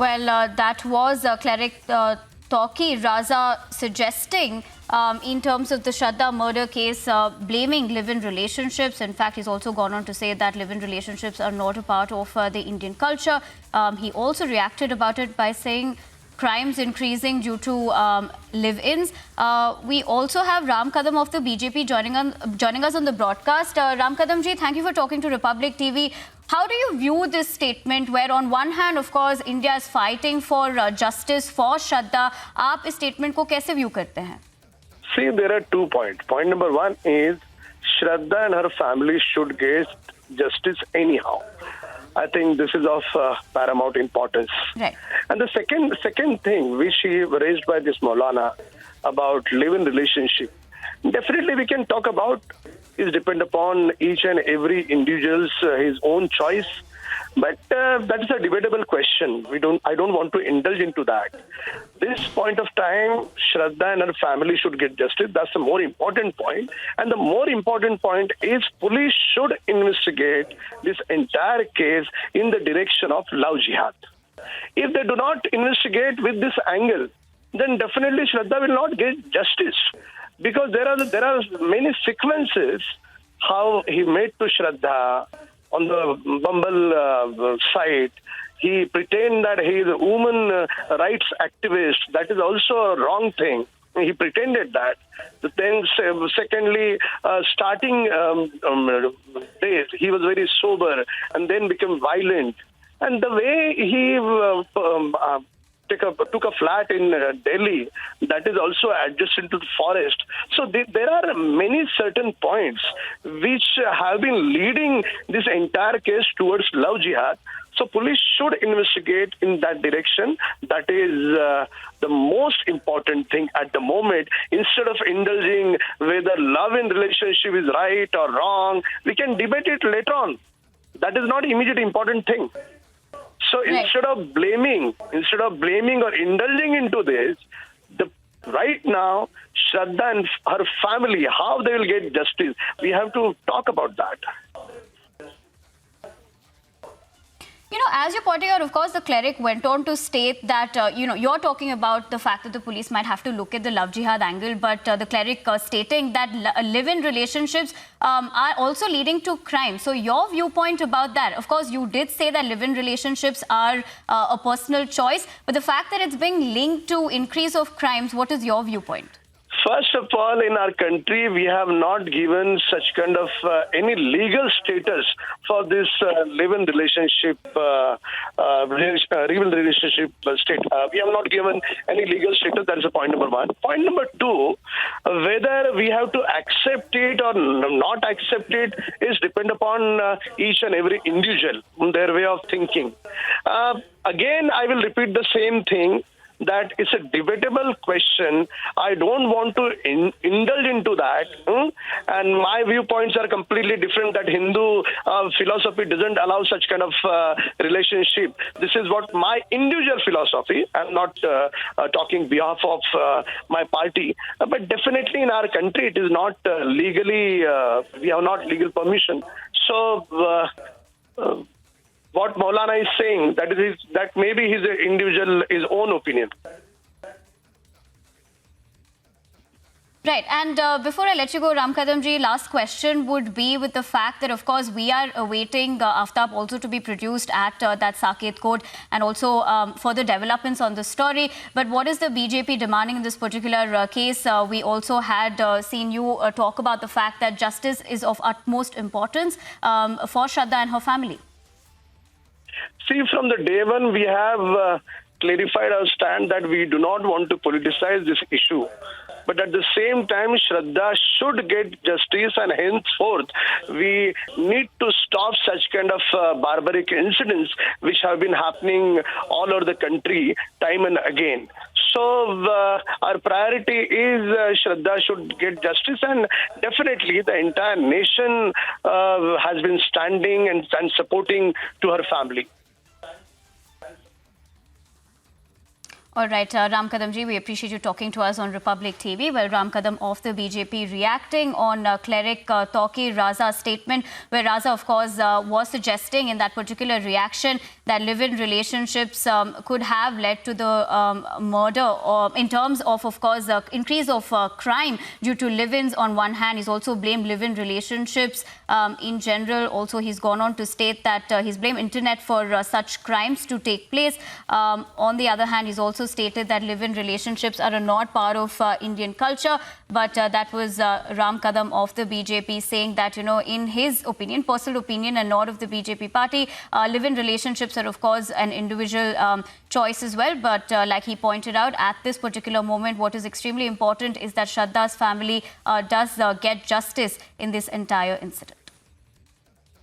Well, that was Cleric Toki Raza suggesting in terms of the Shraddha murder case, blaming live-in relationships. In fact, he's also gone on to say that live-in relationships are not a part of the Indian culture. He also reacted about it by saying crimes increasing due to live-ins. We also have Ram Kadam of the BJP joining us on the broadcast. Ram Kadam ji, thank you for talking to Republic TV. How do you view this statement where on one hand, of course, India is fighting for justice for Shraddha? आप इस statement को कैसे view करते हैं? See, there are 2 points. Point number 1 is Shraddha and her family should get justice anyhow. I think this is of paramount importance. Right. And the second thing which she raised by this Maulana about live-in relationship, definitely we can talk about is depend upon each and every individual's his own choice. But that is a debatable question. I don't want to indulge into that. This point of time, Shraddha and her family should get justice. That's the more important point. And the more important point is police should investigate this entire case in the direction of love jihad. If they do not investigate with this angle, then definitely Shraddha will not get justice. Because there are many sequences how he made to Shraddha on the Bumble site. He pretend that he is a woman rights activist. That is also a wrong thing. He pretended that. Then, secondly, starting days, he was very sober and then became violent. And the way he took a flat in Delhi, that is also adjacent to the forest. So there are many certain points which have been leading this entire case towards love jihad. So police should investigate in that direction. That is the most important thing at the moment. Instead of indulging whether love in relationship is right or wrong, we can debate it later on. That is not immediate important thing. So instead of blaming or indulging into this, right now, Shraddha and her family, how they will get justice, we have to talk about that. You know, as you're pointing out, of course, the cleric went on to state that, you're talking about the fact that the police might have to look at the love jihad angle, but the cleric stating that live-in relationships are also leading to crime. So your viewpoint about that, of course, you did say that live-in relationships are a personal choice, but the fact that it's being linked to increase of crimes, what is your viewpoint? First of all, in our country, we have not given such kind of any legal status for this live-in relationship, real relationship state. We have not given any legal status. That is a point number 1. Point number 2, whether we have to accept it or not accept it is depend upon each and every individual, their way of thinking. Again, I will repeat the same thing, that it's a debatable question. I don't want to indulge into that. And my viewpoints are completely different, that Hindu philosophy doesn't allow such kind of relationship. This is what my individual philosophy. I'm not talking behalf of my party. But definitely in our country, it is not legally, we have not legal permission. So, what Maulana is saying, that maybe his own opinion. Right. And before I let you go, Ram Kadam ji, last question would be with the fact that, of course, we are awaiting Aftab also to be produced at that Saket court and also further developments on the story. But what is the BJP demanding in this particular case? We also had seen you talk about the fact that justice is of utmost importance for Shraddha and her family. See, from the day one, we have clarified our stand that we do not want to politicize this issue. But at the same time, Shraddha should get justice, and henceforth, we need to stop such kind of barbaric incidents which have been happening all over the country time and again. So our priority is Shraddha should get justice, and definitely the entire nation has been standing and supporting to her family. All right, Ram Kadamji, we appreciate you talking to us on Republic TV. Well, Ram Kadam of the BJP reacting on Cleric Tauki Raza's statement, where Raza, of course, was suggesting in that particular reaction that live-in relationships could have led to the murder, or in terms of course, increase of crime due to live-ins on one hand. He's also blamed live-in relationships in general. Also, he's gone on to state that he's blamed internet for such crimes to take place. On the other hand, he's also stated that live-in relationships are not part of Indian culture. But that was Ram Kadam of the BJP saying that, you know, in his opinion, personal opinion and not of the BJP party, live-in relationships are, of course, an individual choice as well. But like he pointed out, at this particular moment, what is extremely important is that Shraddha's family does get justice in this entire incident.